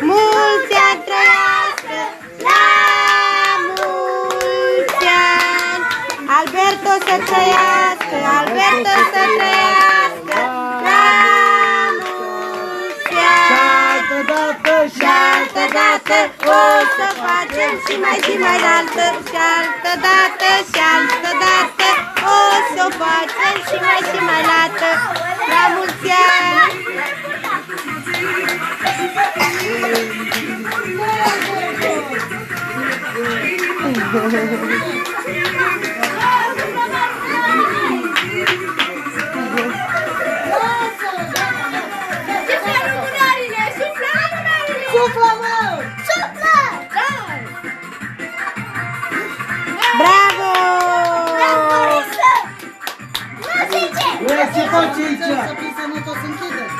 Mulți ani trăiască, la mulți ani! Alberto să trăiască, Alberto să trăiască, la mulți ani! Și altă dată o să facem și mai altă, și altă dată o să facem și mai altă, la mulți ani! Bravo! Ce face aici? Să fii sănătos, închide!